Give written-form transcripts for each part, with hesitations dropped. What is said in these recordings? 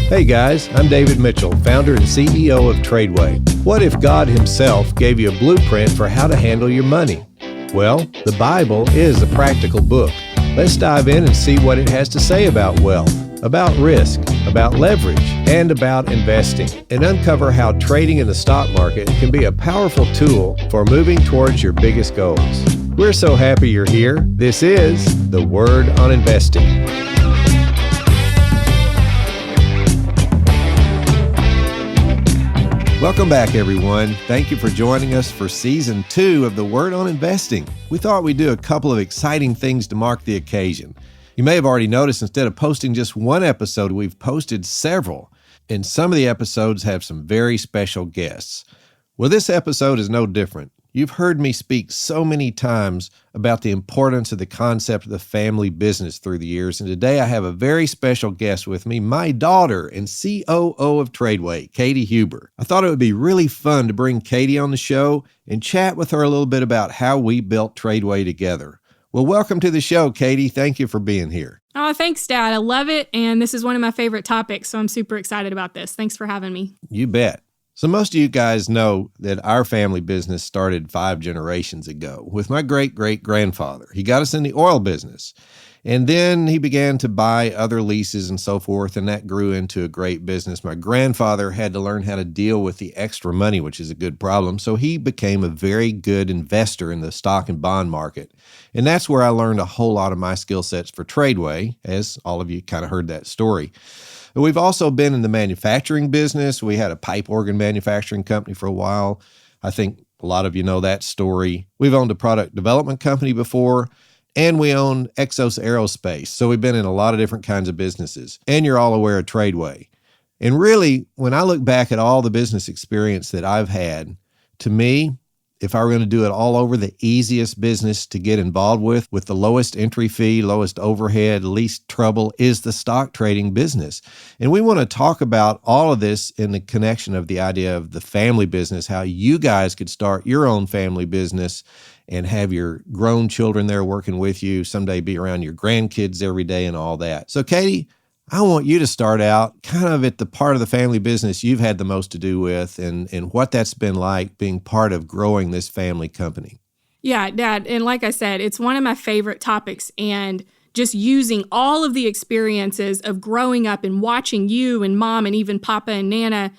Hey guys, I'm David Mitchell, founder and CEO of TRADEway. What if God himself gave you a blueprint for how to handle your money? Well, the Bible is a practical book. Let's dive in and see what it has to say about wealth, about risk, about leverage, and about investing, and uncover how trading in the stock market can be a powerful tool for moving towards your biggest goals. We're so happy you're here. This is The Word on Investing. Welcome back, everyone. Thank you for joining us for Season 2 of The Word on Investing. We thought we'd do a couple of exciting things to mark the occasion. You may have already noticed instead of posting just one episode, we've posted several, and some of the episodes have some very special guests. Well, this episode is no different. You've heard me speak so many times about the importance of the concept of the family business through the years, and today I have a very special guest with me, my daughter and C.O.O of TRADEway, Katie Huber. I thought it would be really fun to bring Katie on the show and chat with her a little bit about how we built TRADEway together. Well, welcome to the show, Katie. Thank you for being here. Oh, thanks, Dad. I love it, and this is one of my favorite topics, so I'm super excited about this. Thanks for having me. You bet. So most of you guys know that our family business started 5 generations ago with my great-great-grandfather. He got us in the oil business, and then he began to buy other leases and so forth, and that grew into a great business. My grandfather had to learn how to deal with the extra money, which is a good problem, so he became a very good investor in the stock and bond market. And that's where I learned a whole lot of my skill sets for TRADEway, as all of you kind of heard that story. We've also been in the manufacturing business. We had a pipe organ manufacturing company for a while. I think a lot of you know that story. We've owned a product development company before, and we own Exos Aerospace. So we've been in a lot of different kinds of businesses. And you're all aware of TRADEway. And really, when I look back at all the business experience that I've had, to me, if I were going to do it all over, the easiest business to get involved with the lowest entry fee, lowest overhead, least trouble, is the stock trading business. And we want to talk about all of this in the connection of the idea of the family business, how you guys could start your own family business and have your grown children there working with you, someday be around your grandkids every day and all that. So Katie, I want you to start out kind of at the part of the family business you've had the most to do with and what that's been like being part of growing this family company. Yeah, Dad. And like I said, it's one of my favorite topics, and just using all of the experiences of growing up and watching you and Mom and even Papa and Nana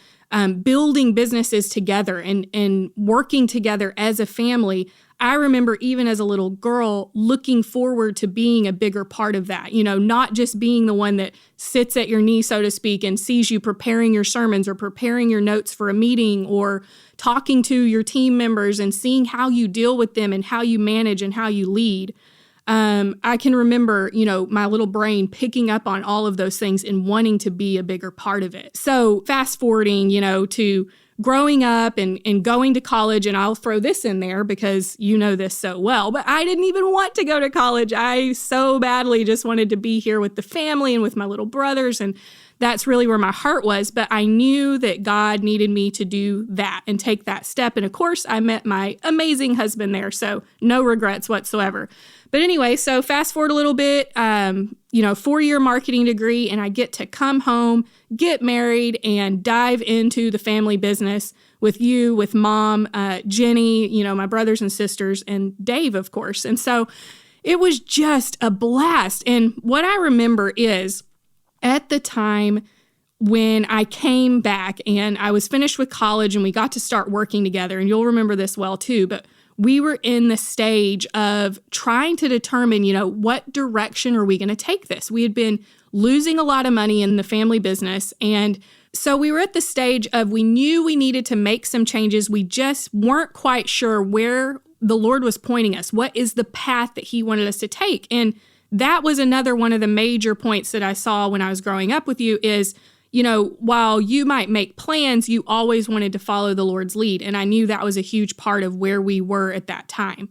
building businesses together and working together as a family. I remember even as a little girl looking forward to being a bigger part of that, not just being the one that sits at your knee, so to speak, and sees you preparing your sermons or preparing your notes for a meeting or talking to your team members and seeing how you deal with them and how you manage and how you lead. I can remember, my little brain picking up on all of those things and wanting to be a bigger part of it. So fast forwarding, to growing up and going to college, and I'll throw this in there because you know this so well, but I didn't even want to go to college. I so badly just wanted to be here with the family and with my little brothers, and that's really where my heart was. But I knew that God needed me to do that and take that step. And of course, I met my amazing husband there, so no regrets whatsoever. But anyway, so fast forward a little bit, 4-year marketing degree, and I get to come home, get married, and dive into the family business with you, with Mom, Jenny, my brothers and sisters, and Dave, of course. And so it was just a blast. And what I remember is at the time when I came back and I was finished with college and we got to start working together, and you'll remember this well too, but we were in the stage of trying to determine, what direction are we going to take this? We had been losing a lot of money in the family business. And so we were at the stage of we knew we needed to make some changes. We just weren't quite sure where the Lord was pointing us. What is the path that he wanted us to take? And that was another one of the major points that I saw when I was growing up with you is, while you might make plans, you always wanted to follow the Lord's lead. And I knew that was a huge part of where we were at that time.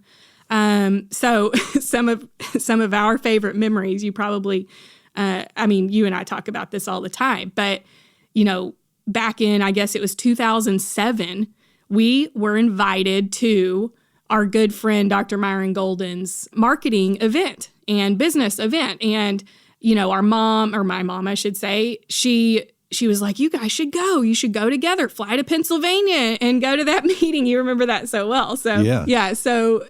So some of our favorite memories, you probably, you and I talk about this all the time, but, back in, I guess it was 2007, we were invited to our good friend, Dr. Myron Golden's marketing event and business event. And, my mom, I should say, she she was like, you guys should go. You should go together, fly to Pennsylvania and go to that meeting. You remember that so well. So, yeah. So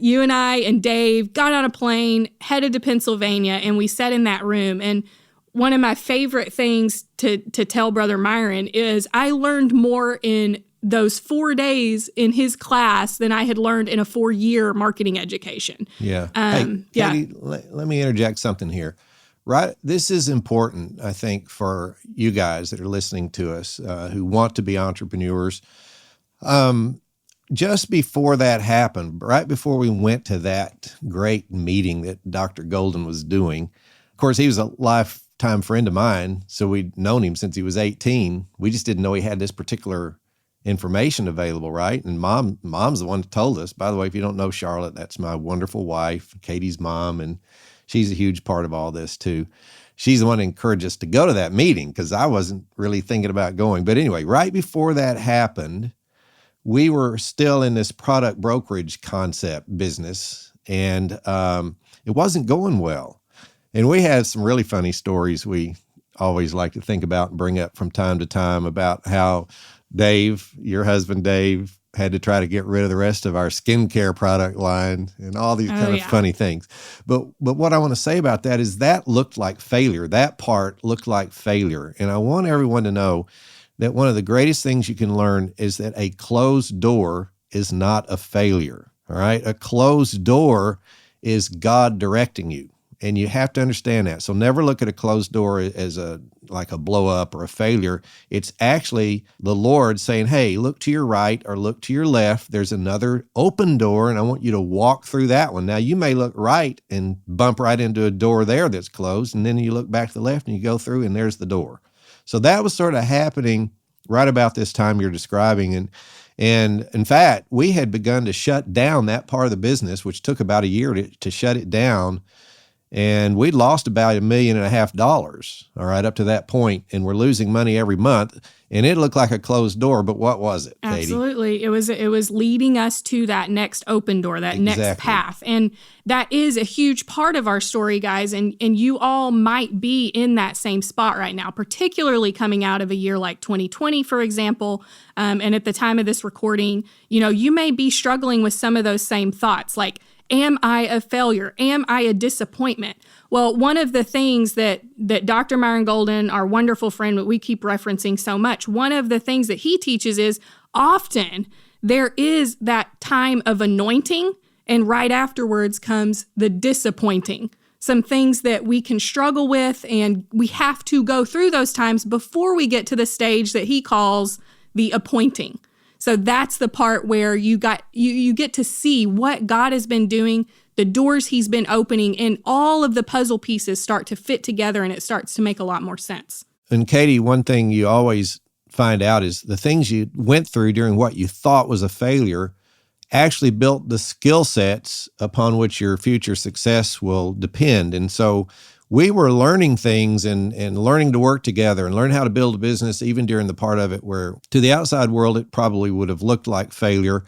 you and I and Dave got on a plane, headed to Pennsylvania, and we sat in that room. And one of my favorite things to tell Brother Myron is I learned more in those 4 days in his class than I had learned in a 4-year marketing education. Yeah. Hey, Katie, let me interject something here. Right. This is important, I think, for you guys that are listening to us who want to be entrepreneurs. Just before that happened, right before we went to that great meeting that Dr. Golden was doing, of course, he was a lifetime friend of mine, so we'd known him since he was 18. We just didn't know he had this particular information available, right? And mom's the one that told us. By the way, if you don't know Charlotte, that's my wonderful wife, Katie's mom, and she's a huge part of all this too. She's the one that encouraged us to go to that meeting because I wasn't really thinking about going. But anyway, right before that happened, we were still in this product brokerage concept business, and it wasn't going well. And we had some really funny stories we always like to think about and bring up from time to time about how Dave, your husband Dave, had to try to get rid of the rest of our skincare product line and all these kind of funny things. But what I want to say about that is that looked like failure. That part looked like failure. And I want everyone to know that one of the greatest things you can learn is that a closed door is not a failure. All right. A closed door is God directing you. And you have to understand that. So never look at a closed door as like a blow up or a failure. It's actually the Lord saying, hey, look to your right or look to your left. There's another open door, and I want you to walk through that one. Now, you may look right and bump right into a door there that's closed, and then you look back to the left and you go through, and there's the door. So that was sort of happening right about this time you're describing. And in fact, we had begun to shut down that part of the business, which took about a year to shut it down. And we'd lost about $1.5 million, all right, up to that point, and we're losing money every month. And it looked like a closed door, but what was it, Katie? Absolutely. It was leading us to that next open door, that next path. And that is a huge part of our story, guys. And you all might be in that same spot right now, particularly coming out of a year like 2020, for example. And at the time of this recording, you may be struggling with some of those same thoughts, like, am I a failure? Am I a disappointment? Well, one of the things that Dr. Myron Golden, our wonderful friend that we keep referencing so much, one of the things that he teaches is often there is that time of anointing, and right afterwards comes the disappointing. Some things that we can struggle with, and we have to go through those times before we get to the stage that he calls the appointing. So that's the part where you get to see what God has been doing, the doors he's been opening, and all of the puzzle pieces start to fit together, and it starts to make a lot more sense. And Katie, one thing you always find out is the things you went through during what you thought was a failure actually built the skill sets upon which your future success will depend. And so we were learning things and learning to work together and learn how to build a business, even during the part of it where to the outside world, it probably would have looked like failure.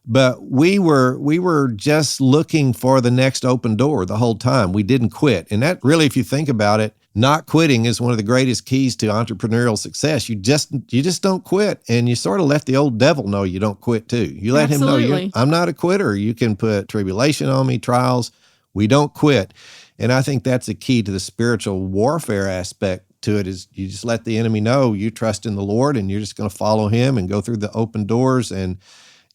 But we were just looking for the next open door the whole time. We didn't quit. And that really, if you think about it, not quitting is one of the greatest keys to entrepreneurial success. You just don't quit. And you sort of let the old devil know you don't quit too. You let him know, I'm not a quitter. You can put tribulation on me, trials. We don't quit. And I think that's a key to the spiritual warfare aspect to it, is you just let the enemy know you trust in the Lord and you're just going to follow him and go through the open doors, and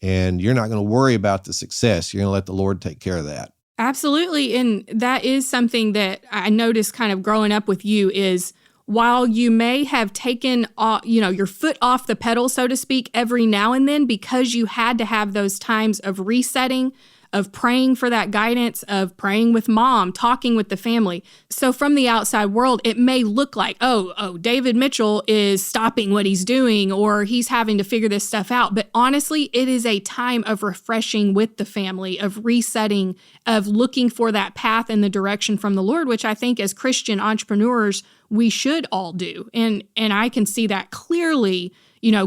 you're not going to worry about the success. You're going to let the Lord take care of that. Absolutely. And that is something that I noticed kind of growing up with you is while you may have taken your foot off the pedal, so to speak, every now and then because you had to have those times of resetting, of praying for that guidance, of praying with mom, talking with the family. So from the outside world, it may look like, oh, David Mitchell is stopping what he's doing or he's having to figure this stuff out. But honestly, it is a time of refreshing with the family, of resetting, of looking for that path and the direction from the Lord, which I think as Christian entrepreneurs, we should all do. And I can see that clearly,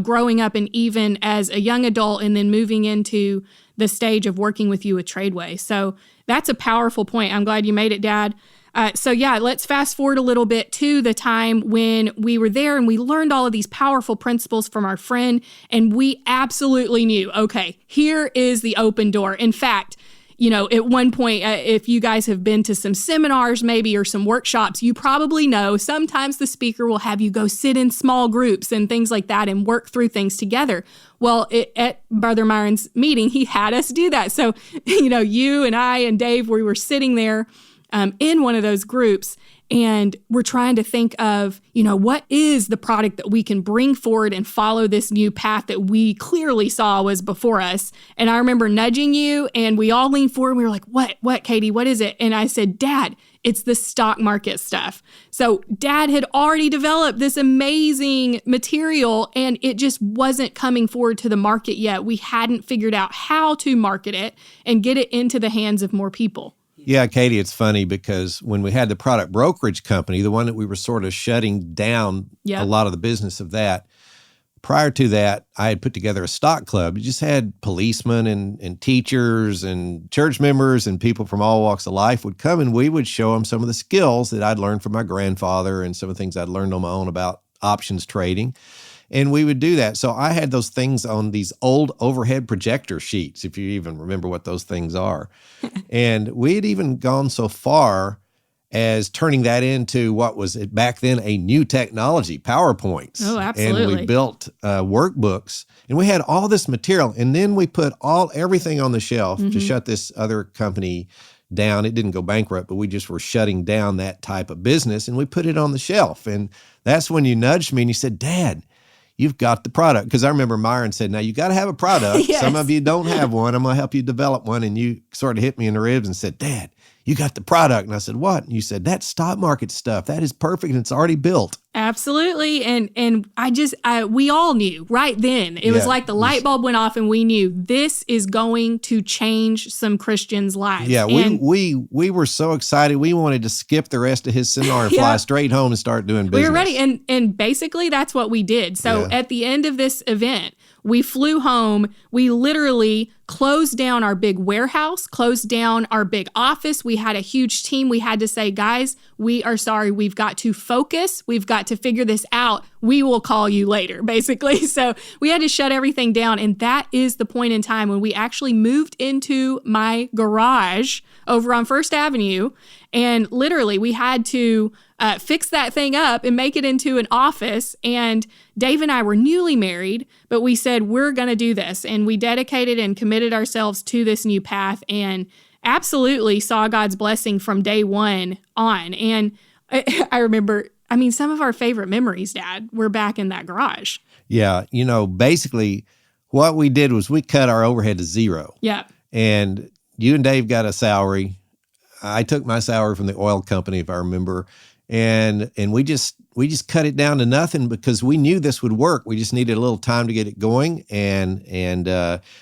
growing up and even as a young adult and then moving into the stage of working with you with TRADEway. So that's a powerful point. I'm glad you made it, Dad. Let's fast forward a little bit to the time when we were there and we learned all of these powerful principles from our friend. And we absolutely knew, okay, here is the open door. In fact, at one point, if you guys have been to some seminars maybe or some workshops, you probably know sometimes the speaker will have you go sit in small groups and things like that and work through things together. Well, at Brother Myron's meeting, he had us do that. So, you and I and Dave, we were sitting there in one of those groups, and we're trying to think of, what is the product that we can bring forward and follow this new path that we clearly saw was before us. And I remember nudging you, and we all leaned forward. And we were like, what, Katie, what is it? And I said, Dad, it's the stock market stuff. So Dad had already developed this amazing material, and it just wasn't coming forward to the market yet. We hadn't figured out how to market it and get it into the hands of more people. Yeah, Katie, it's funny because when we had the product brokerage company, the one that we were sort of shutting down a lot of the business of that, prior to that, I had put together a stock club. It just had policemen and teachers and church members and people from all walks of life would come, and we would show them some of the skills that I'd learned from my grandfather and some of the things I'd learned on my own about options trading. And we would do that. So I had those things on these old overhead projector sheets, if you even remember what those things are. And we had even gone so far as turning that into what was back then a new technology, PowerPoints. Oh, absolutely. And we built workbooks, and we had all this material. And then we put everything on the shelf to shut this other company down. It didn't go bankrupt, but we just were shutting down that type of business, and we put it on the shelf. And that's when you nudged me and you said, Dad, you've got the product. Because I remember Myron said, now you got to have a product. Yes. Some of you don't have one. I'm going to help you develop one. And you sort of hit me in the ribs and said, Dad, you got the product. And I said, what? And you said, that stock market stuff, that is perfect. And it's already built. Absolutely. And we all knew right then. It was like the light bulb went off and we knew this is going to change some Christians' lives. Yeah, we were so excited. We wanted to skip the rest of his seminar and fly straight home and start doing business. We were ready. And basically that's what we did. So at the end of this event, we flew home. We literally closed down our big warehouse, closed down our big office. We had a huge team. We had to say, guys, we are sorry. We've got to focus. We've got to figure this out. We will call you later, basically. So we had to shut everything down. And that is the point in time when we actually moved into my garage over on First Avenue. And literally we had to fix that thing up and make it into an office. And Dave and I were newly married, but we said, we're going to do this. And we dedicated and committed ourselves to this new path and absolutely saw God's blessing from day one on. And I remember, some of our favorite memories, Dad, were back in that garage. Yeah. Basically what we did was we cut our overhead to zero. Yeah. And you and Dave got a salary. I took my salary from the oil company, if I remember. And we just cut it down to nothing because we knew this would work. We just needed a little time to get it going.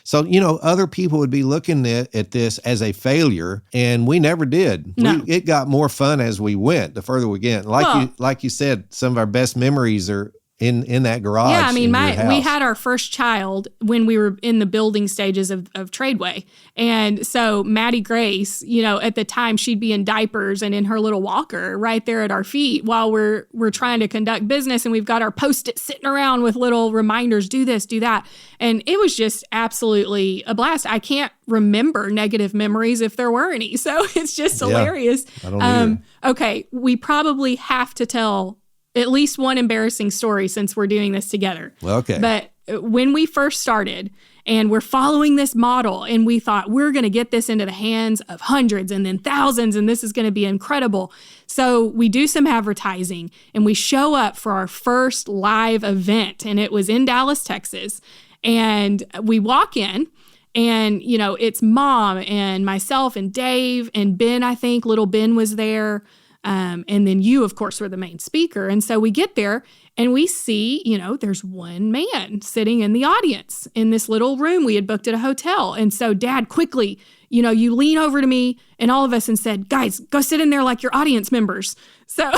So other people would be looking at this as a failure, and we never did. No. It got more fun as we went, the further we get. Like you said, some of our best memories are in that garage. Yeah, we had our first child when we were in the building stages of TRADEway. And so Maddie Grace, at the time she'd be in diapers and in her little walker right there at our feet while we're trying to conduct business, and we've got our Post-it sitting around with little reminders, do this, do that. And it was just absolutely a blast. I can't remember negative memories if there were any. So it's just hilarious. I don't either. Okay, we probably have to tell at least one embarrassing story since we're doing this together. Okay. But when we first started and we're following this model and we thought we're going to get this into the hands of hundreds and then thousands and this is going to be incredible. So we do some advertising and we show up for our first live event, and it was in Dallas, Texas. And we walk in and, it's Mom and myself and Dave and Ben, I think little Ben was there. And then you, of course, were the main speaker. And so we get there and we see, there's one man sitting in the audience in this little room we had booked at a hotel. And so Dad quickly, you lean over to me and all of us and said, guys, go sit in there like your audience members. So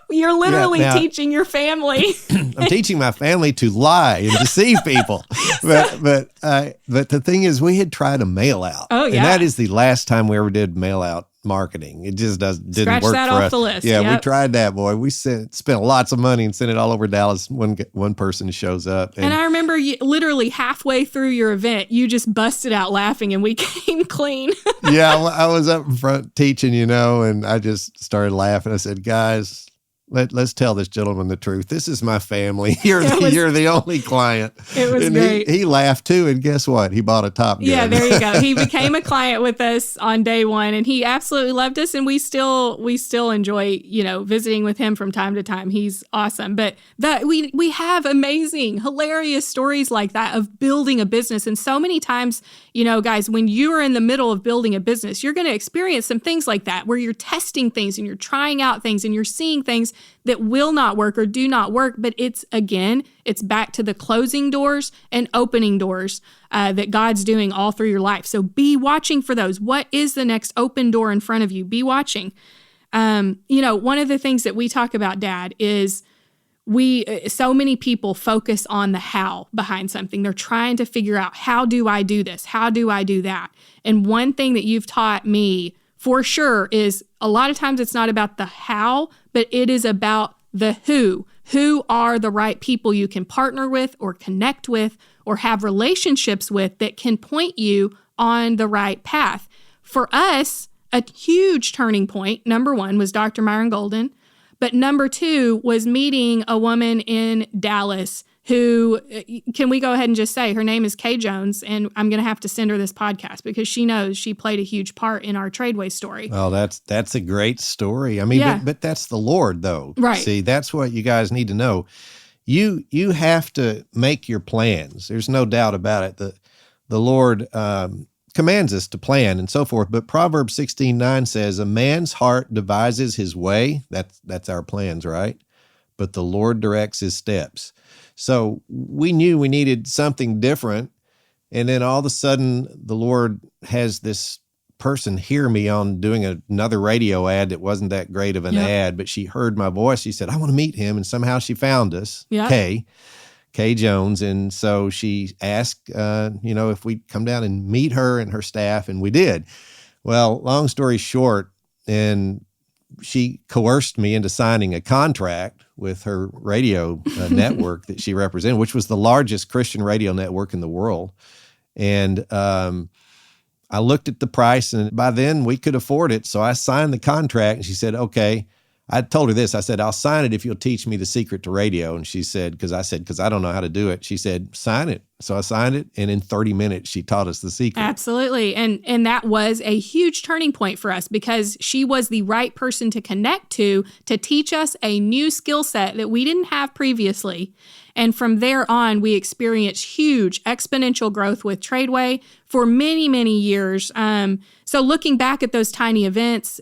you're literally teaching your family. I'm teaching my family to lie and deceive people. but the thing is, we had tried a mail out. Oh, yeah. And that is the last time we ever did mail out marketing. It just didn't Scratch work that for off us. the list. Yeah, Yep. we tried that, boy. We spent lots of money and sent it all over Dallas. One person shows up. And I remember literally halfway through your event, you just busted out laughing and we came clean. Yeah, I was up in front teaching, and I just started laughing. I said, guys, let's tell this gentleman the truth. This is my family. You're the only client. It was and great. He laughed too, and guess what? He bought a Top Gun. Yeah, there you go. He became a client with us on day one, and he absolutely loved us. And we still enjoy, visiting with him from time to time. He's awesome. But we have amazing, hilarious stories like that of building a business. And so many times, guys, when you are in the middle of building a business, you're going to experience some things like that where you're testing things and you're trying out things and you're seeing things that will not work or do not work. But it's back to the closing doors and opening doors that God's doing all through your life. So be watching for those. What is the next open door in front of you? Be watching. One of the things that we talk about, Dad, is so many people focus on the how behind something. They're trying to figure out, how do I do this? How do I do that? And one thing that you've taught me for sure is a lot of times it's not about the how, but it is about the who. Who are the right people you can partner with or connect with or have relationships with that can point you on the right path? For us, a huge turning point, number one, was Dr. Myron Golden. But number two was meeting a woman in Dallas who, can we go ahead and just say, her name is Kay Jones, and I'm going to have to send her this podcast because she knows she played a huge part in our TRADEway story. Oh, that's a great story. I mean, Yeah. but that's the Lord, though. Right. See, that's what you guys need to know. You have to make your plans. There's no doubt about it. The Lord commands us to plan and so forth. But Proverbs 16:9 says, a man's heart devises his way. That's our plans, right? But the Lord directs his steps. So we knew we needed something different. And then all of a sudden, the Lord has this person hear me on doing another radio ad that wasn't that great of an ad, but she heard my voice. She said, I want to meet him. And somehow she found us, Kay Jones. And so she asked, if we'd come down and meet her and her staff, and we did. Well, long story short, and she coerced me into signing a contract with her radio network that she represented, which was the largest Christian radio network in the world. And I looked at the price, and by then we could afford it. So I signed the contract, and she said, okay. I told her this. I said, I'll sign it if you'll teach me the secret to radio. And she said, because I don't know how to do it. She said, sign it. So I signed it. And in 30 minutes, she taught us the secret. Absolutely. And that was a huge turning point for us because she was the right person to connect to teach us a new skill set that we didn't have previously. And from there on, we experienced huge exponential growth with TRADEway for many, many years. So looking back at those tiny events,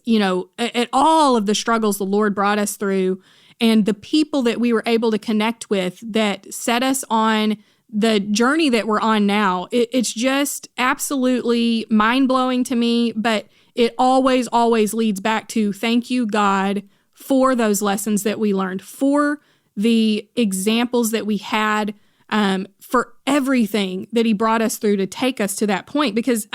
at all of the struggles the Lord brought us through and the people that we were able to connect with that set us on the journey that we're on now, it's just absolutely mind-blowing to me, but it always, always leads back to thank you, God, for those lessons that we learned, for the examples that we had, for everything that he brought us through to take us to that point. Because,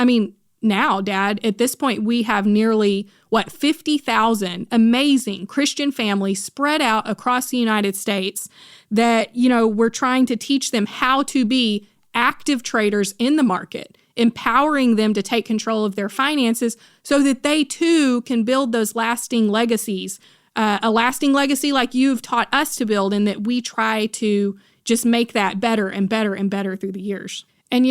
now, Dad, at this point, we have nearly, 50,000 amazing Christian families spread out across the United States that, we're trying to teach them how to be active traders in the market, empowering them to take control of their finances so that they too can build those lasting legacies, a lasting legacy like you've taught us to build, and that we try to just make that better and better and better through the years. And,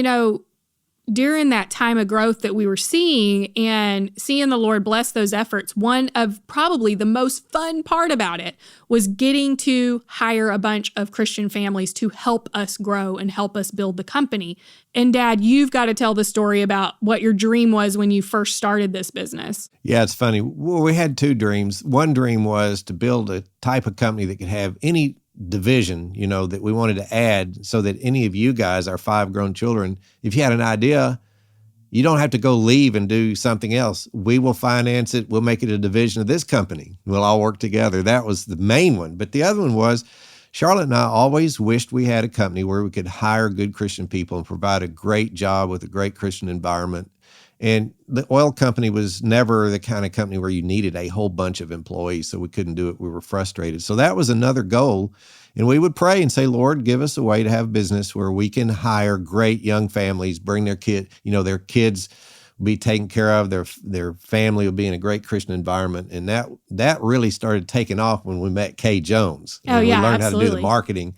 during that time of growth that we were seeing and seeing the Lord bless those efforts, one of probably the most fun part about it was getting to hire a bunch of Christian families to help us grow and help us build the company. And Dad, you've got to tell the story about what your dream was when you first started this business. Yeah, it's funny. Well, we had two dreams. One dream was to build a type of company that could have any division, that we wanted to add so that any of you guys, our 5 grown children, if you had an idea, you don't have to go leave and do something else. We will finance it. We'll make it a division of this company. We'll all work together. That was the main one. But the other one was Charlotte and I always wished we had a company where we could hire good Christian people and provide a great job with a great Christian environment. And the oil company was never the kind of company where you needed a whole bunch of employees, so we couldn't do it. We were frustrated. So that was another goal. And we would pray and say, Lord, give us a way to have business where we can hire great young families, bring their their kids will be taken care of, their family will be in a great Christian environment. And that really started taking off when we met Kay Jones. Oh, and yeah, we learned absolutely. how to do the marketing.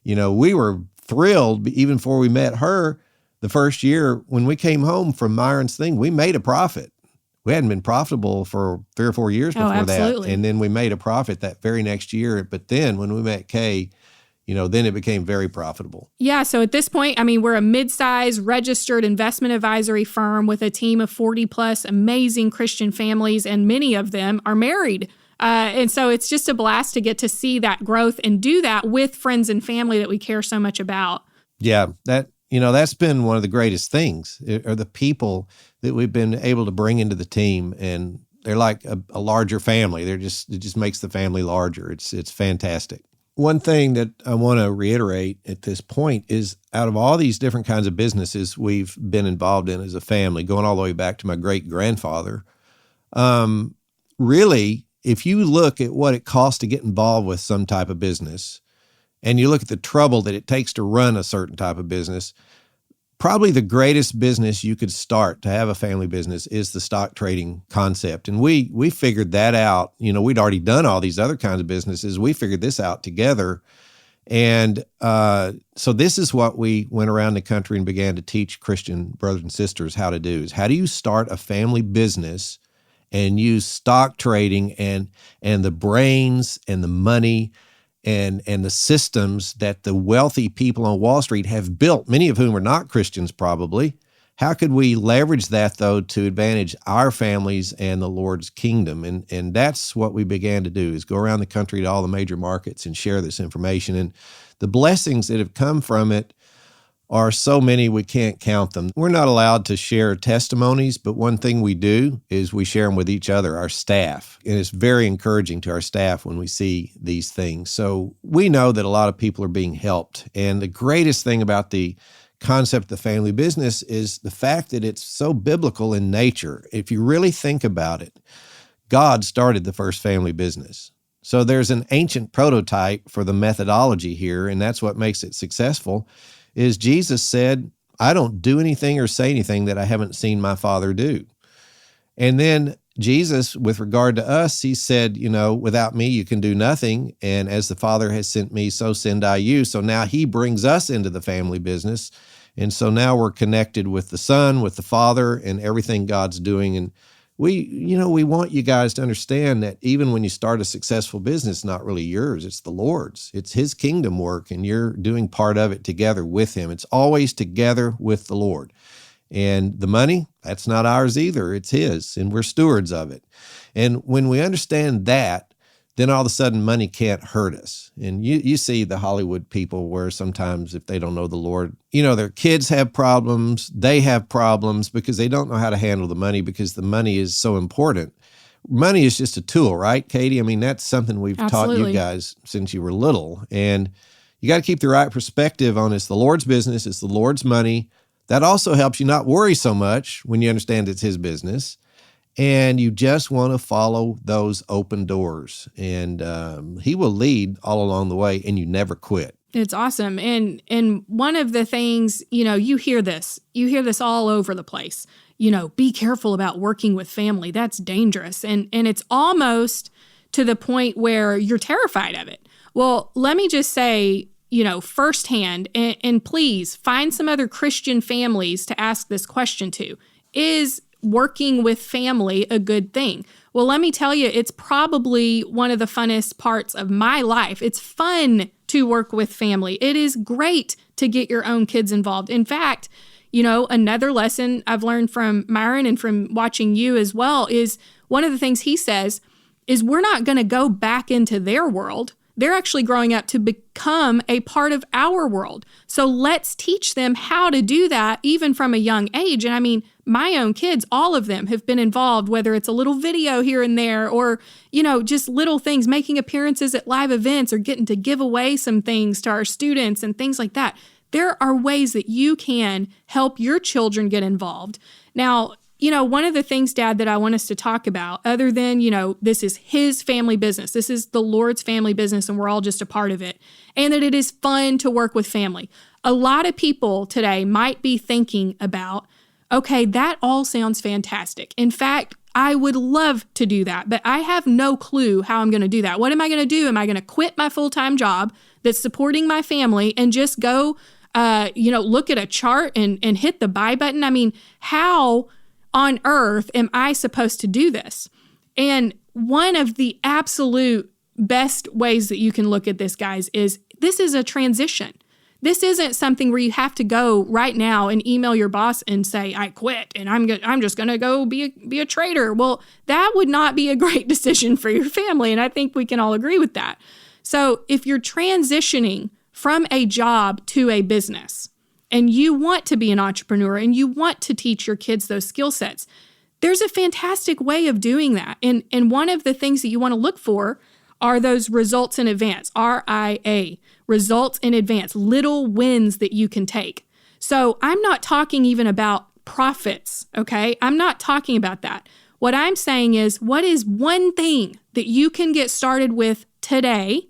We were thrilled, even before we met her. The first year when we came home from Myron's thing, we made a profit. We hadn't been profitable for 3 or 4 years before that. And then we made a profit that very next year. But then when we met Kay, then it became very profitable. Yeah. So at this point, we're a mid-size registered investment advisory firm with a team of 40 plus amazing Christian families, and many of them are married. And so it's just a blast to get to see that growth and do that with friends and family that we care so much about. Yeah, that's been one of the greatest things, are the people that we've been able to bring into the team, and they're like a larger family. It just makes the family larger. It's fantastic. One thing that I want to reiterate at this point is, out of all these different kinds of businesses we've been involved in as a family, going all the way back to my great-grandfather, really, if you look at what it costs to get involved with some type of business, and you look at the trouble that it takes to run a certain type of business, probably the greatest business you could start to have a family business is the stock trading concept. And we figured that out. We'd already done all these other kinds of businesses. We figured this out together. And so this is what we went around the country and began to teach Christian brothers and sisters how to do, is how do you start a family business and use stock trading and the brains and the money and the systems that the wealthy people on Wall Street have built, many of whom are not Christians probably. How could we leverage that, though, to advantage our families and the Lord's kingdom? And that's what we began to do, is go around the country to all the major markets and share this information. And the blessings that have come from it are so many we can't count them. We're not allowed to share testimonies, but one thing we do is we share them with each other, our staff. And it's very encouraging to our staff when we see these things. So we know that a lot of people are being helped. And the greatest thing about the concept of the family business is the fact that it's so biblical in nature. If you really think about it, God started the first family business. So there's an ancient prototype for the methodology here, and that's what makes it successful. Is Jesus said, I don't do anything or say anything that I haven't seen my Father do. And then Jesus, with regard to us, he said, without me, you can do nothing. And as the Father has sent me, so send I you. So now he brings us into the family business. And so now we're connected with the Son, with the Father, and everything God's doing. And we want you guys to understand that even when you start a successful business, it's not really yours, it's the Lord's. It's his kingdom work, and you're doing part of it together with him. It's always together with the Lord. And the money, that's not ours either, it's his, and we're stewards of it. And when we understand that, then all of a sudden money can't hurt us. And you see the Hollywood people where sometimes if they don't know the Lord, their kids have problems, they have problems because they don't know how to handle the money, because the money is so important. Money is just a tool, right, Katie? That's something we've taught you guys since you were little. And you got to keep the right perspective on it's the Lord's business, it's the Lord's money. That also helps you not worry so much when you understand it's his business. And you just want to follow those open doors. And he will lead all along the way, and you never quit. It's awesome. And one of the things, you hear this all over the place. Be careful about working with family. That's dangerous. And it's almost to the point where you're terrified of it. Well, let me just say, firsthand, and please find some other Christian families to ask this question to. Is working with family a good thing? Well, let me tell you, it's probably one of the funnest parts of my life. It's fun to work with family. It is great to get your own kids involved. In fact, another lesson I've learned from Myron and from watching you as well is one of the things he says is we're not going to go back into their world. they're actually growing up to become a part of our world. So let's teach them how to do that even from a young age. And I mean, my own kids, all of them have been involved, whether it's a little video here and there or, just little things, making appearances at live events or getting to give away some things to our students and things like that. There are ways that you can help your children get involved. Now, one of the things, Dad, that I want us to talk about, other than, this is his family business, this is the Lord's family business, and we're all just a part of it, and that it is fun to work with family. A lot of people today might be thinking about, okay, that all sounds fantastic. In fact, I would love to do that, but I have no clue how I'm going to do that. What am I going to do? Am I going to quit my full-time job that's supporting my family and just go, look at a chart and hit the buy button? I mean, how on earth am I supposed to do this? And one of the absolute best ways that you can look at this, guys, is this is a transition. This isn't something where you have to go right now and email your boss and say, I quit and I'm just going to go be a trader. Well, that would not be a great decision for your family. And I think we can all agree with that. So if you're transitioning from a job to a business, and you want to be an entrepreneur and you want to teach your kids those skill sets, there's a fantastic way of doing that. And one of the things that you want to look for are those results in advance, RIA, results in advance, little wins that you can take. So I'm not talking even about profits, okay? I'm not talking about that. What I'm saying is, what is one thing that you can get started with today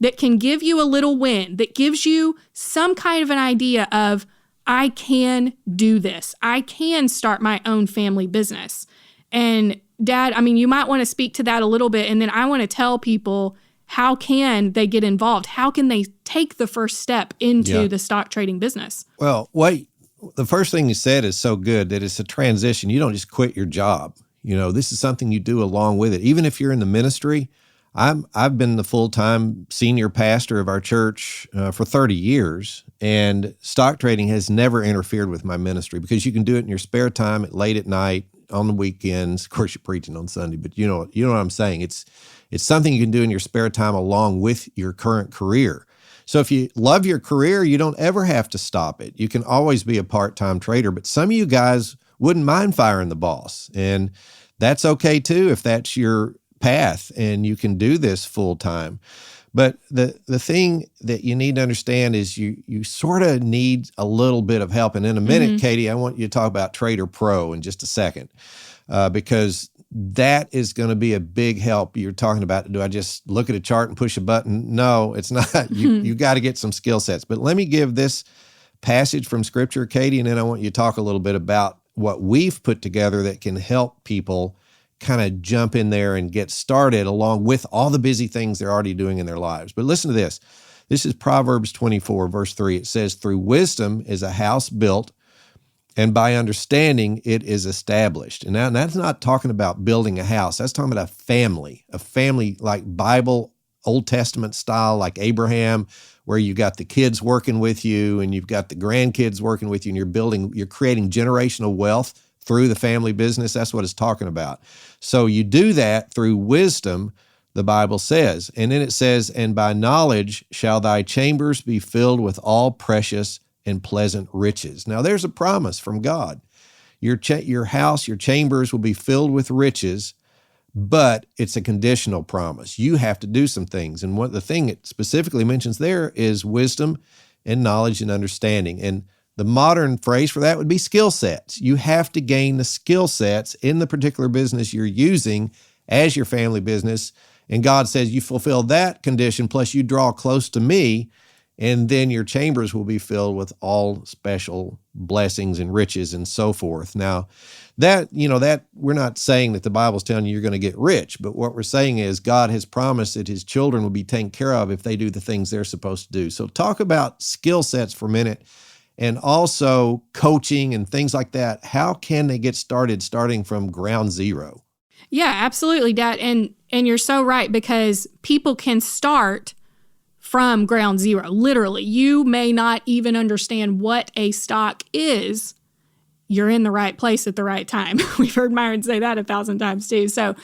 that can give you a little win, that gives you some kind of an idea of, I can do this. I can start my own family business. And Dad, I mean, you might want to speak to that a little bit. And then I want to tell people, how can they get involved? How can they take the first step into the stock trading business? Well, wait, the first thing you said is so good, that it's a transition. You don't just quit your job. This is something you do along with it. Even if you're in the ministry, I've been the full-time senior pastor of our church for 30 years, and stock trading has never interfered with my ministry because you can do it in your spare time, late at night, on the weekends. Of course, you're preaching on Sunday, but you know what I'm saying. It's something you can do in your spare time along with your current career. So if you love your career, you don't ever have to stop it. You can always be a part-time trader, but some of you guys wouldn't mind firing the boss, and that's okay too if that's your path and you can do this full time. But the thing that you need to understand is you sort of need a little bit of help. And in a minute, Katie, I want you to talk about Trader Pro in just a second, because that is going to be a big help. You're talking about, do I just look at a chart and push a button? No, it's not. You got to get some skill sets. But let me give this passage from Scripture, Katie, and then I want you to talk a little bit about what we've put together that can help people kind of jump in there and get started along with all the busy things they're already doing in their lives. But listen to this. This is Proverbs 24, verse 3. It says, through wisdom is a house built, and by understanding it is established. And now that's not talking about building a house. That's talking about a family like Bible, Old Testament style, like Abraham, where you got the kids working with you and you've got the grandkids working with you, and you're creating generational wealth through the family business. That's what it's talking about. So you do that through wisdom, the Bible says. And then it says, and by knowledge shall thy chambers be filled with all precious and pleasant riches. Now there's a promise from God. Your house, your chambers will be filled with riches, but it's a conditional promise. You have to do some things. And the thing it specifically mentions there is wisdom and knowledge and understanding. And the modern phrase for that would be skill sets. You have to gain the skill sets in the particular business you're using as your family business. And God says you fulfill that condition, plus you draw close to me, and then your chambers will be filled with all special blessings and riches and so forth. Now, that we're not saying that the Bible's telling you you're going to get rich, but what we're saying is God has promised that his children will be taken care of if they do the things they're supposed to do. So talk about skill sets for a minute. And also coaching and things like that. How can they get starting from ground zero? Yeah, absolutely, Dad. And you're so right, because people can start from ground zero. Literally, you may not even understand what a stock is. You're in the right place at the right time. We've heard Myron say that 1,000 times too. So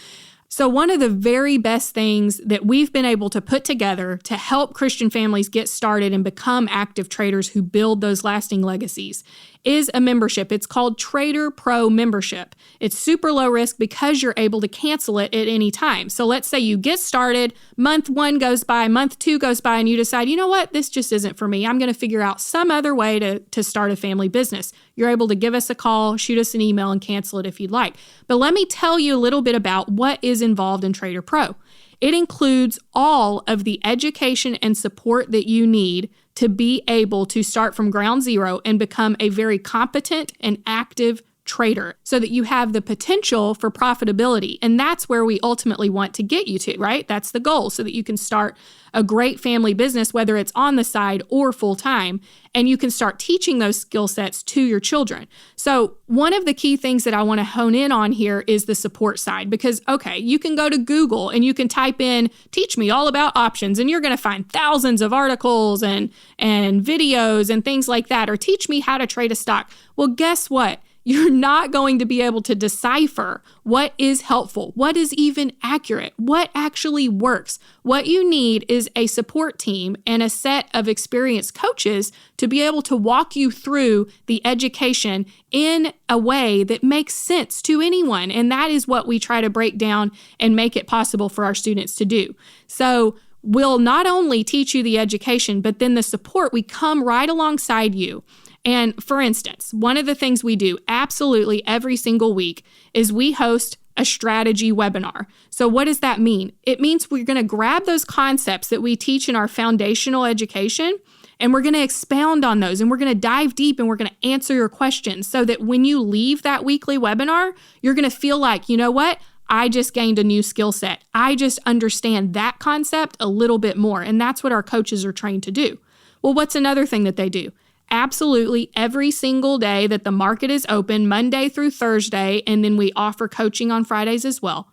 So one of the very best things that we've been able to put together to help Christian families get started and become active traders who build those lasting legacies is a membership. It's called Trader Pro membership. It's super low risk because you're able to cancel it at any time. So let's say you get started, month 1 goes by, month 2 goes by, and you decide, you know what, this just isn't for me. I'm going to figure out some other way to start a family business. You're able to give us a call, shoot us an email, and cancel it if you'd like. But let me tell you a little bit about what is involved in Trader Pro. It includes all of the education and support that you need to be able to start from ground zero and become a very competent and active trader so that you have the potential for profitability. And that's where we ultimately want to get you to, right? That's the goal, so that you can start a great family business, whether it's on the side or full time, and you can start teaching those skill sets to your children. So one of the key things that I want to hone in on here is the support side, because, okay, you can go to Google and you can type in, teach me all about options, and you're going to find thousands of articles and videos and things like that, or teach me how to trade a stock. Well, guess what? You're not going to be able to decipher what is helpful, what is even accurate, what actually works. What you need is a support team and a set of experienced coaches to be able to walk you through the education in a way that makes sense to anyone. And that is what we try to break down and make it possible for our students to do. So we'll not only teach you the education, but then the support, we come right alongside you. And for instance, one of the things we do absolutely every single week is we host a strategy webinar. So what does that mean? It means we're going to grab those concepts that we teach in our foundational education, and we're going to expound on those, and we're going to dive deep, and we're going to answer your questions so that when you leave that weekly webinar, you're going to feel like, you know what? I just gained a new skill set. I just understand that concept a little bit more. And that's what our coaches are trained to do. Well, what's another thing that they do? Absolutely every single day that the market is open, Monday through Thursday, and then we offer coaching on Fridays as well.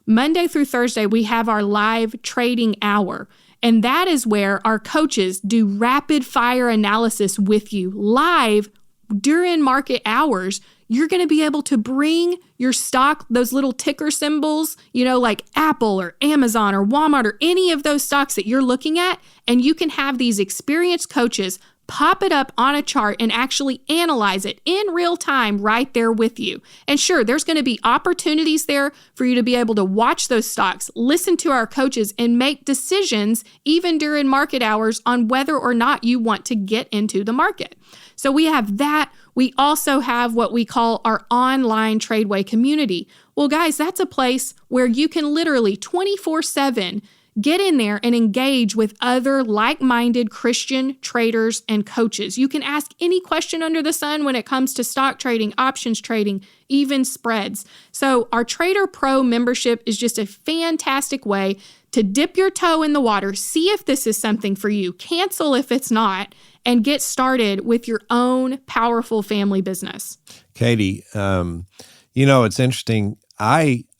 Monday through Thursday, we have our live trading hour. And that is where our coaches do rapid fire analysis with you live during market hours. You're going to be able to bring your stock, those little ticker symbols, like Apple or Amazon or Walmart or any of those stocks that you're looking at, and you can have these experienced coaches pop it up on a chart and actually analyze it in real time right there with you. And sure, there's going to be opportunities there for you to be able to watch those stocks, listen to our coaches, and make decisions even during market hours on whether or not you want to get into the market. So we have that. We also have what we call our online TRADEway community. Well, guys, that's a place where you can literally 24/7 get in there and engage with other like-minded Christian traders and coaches. You can ask any question under the sun when it comes to stock trading, options trading, even spreads. So our Trader Pro membership is just a fantastic way to dip your toe in the water, see if this is something for you, cancel if it's not, and get started with your own powerful family business. Katie, it's interesting.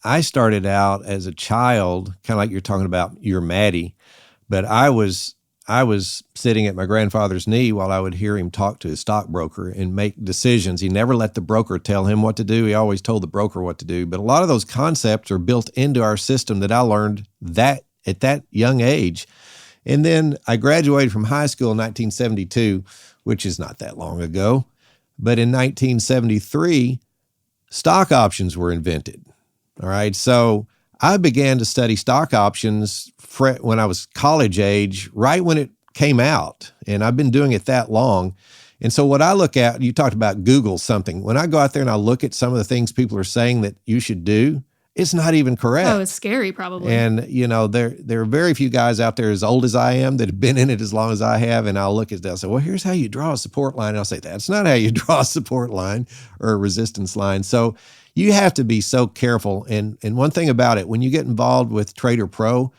I started out as a child, kind of like you're talking about your Maddie, but I was sitting at my grandfather's knee while I would hear him talk to his stockbroker and make decisions. He never let the broker tell him what to do. He always told the broker what to do. But a lot of those concepts are built into our system that I learned that at that young age. And then I graduated from high school in 1972, which is not that long ago. But in 1973, stock options were invented. All right. So I began to study stock options when I was college age, right when it came out. And I've been doing it that long. And so what I look at, you talked about Google something. When I go out there and I look at some of the things people are saying that you should do, it's not even correct. Oh, it's scary probably. And, there are very few guys out there as old as I am that have been in it as long as I have. And I'll look at that and say, well, here's how you draw a support line. And I'll say, that's not how you draw a support line or a resistance line. So you have to be so careful. And one thing about it, when you get involved with Trader Pro,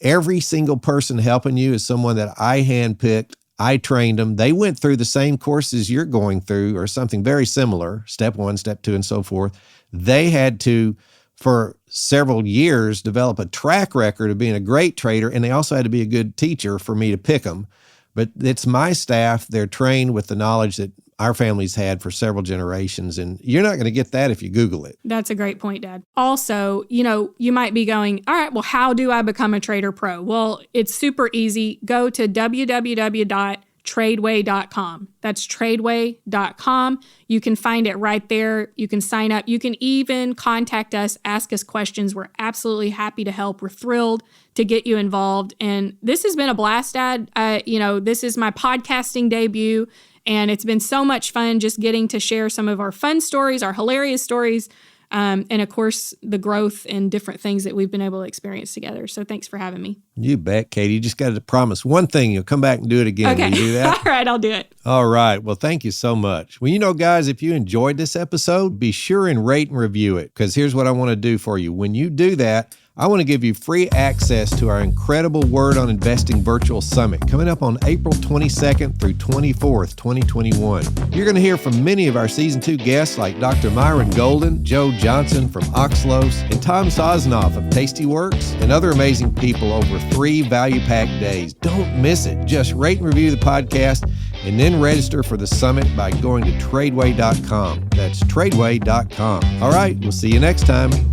every single person helping you is someone that I handpicked. I trained them. They went through the same courses you're going through or something very similar, step 1, step 2, and so forth. They had to, for several years, develop a track record of being a great trader, and they also had to be a good teacher for me to pick them. But it's my staff. They're trained with the knowledge that our family's had for several generations. And you're not going to get that if you Google it. That's a great point, Dad. Also, you might be going, all right, well, how do I become a Trader Pro? Well, it's super easy. Go to www.TRADEway.com. That's TRADEway.com. You can find it right there. You can sign up. You can even contact us, ask us questions. We're absolutely happy to help. We're thrilled to get you involved. And this has been a blast, Dad. This is my podcasting debut, and it's been so much fun just getting to share some of our fun stories, our hilarious stories, and of course, the growth and different things that we've been able to experience together. So thanks for having me. You bet, Katie. You just got to promise one thing. You'll come back and do it again. Okay. Will you do that? All right, I'll do it. All right. Well, thank you so much. Well, guys, if you enjoyed this episode, be sure and rate and review it, because here's what I want to do for you. When you do that, I want to give you free access to our incredible Word on Investing Virtual Summit coming up on April 22nd through 24th, 2021. You're going to hear from many of our Season 2 guests like Dr. Myron Golden, Joe Johnson from Oxlos, and Tom Sosnoff of Tastyworks, and other amazing people over 3 value-packed days. Don't miss it. Just rate and review the podcast and then register for the summit by going to TRADEway.com. That's TRADEway.com. All right, we'll see you next time.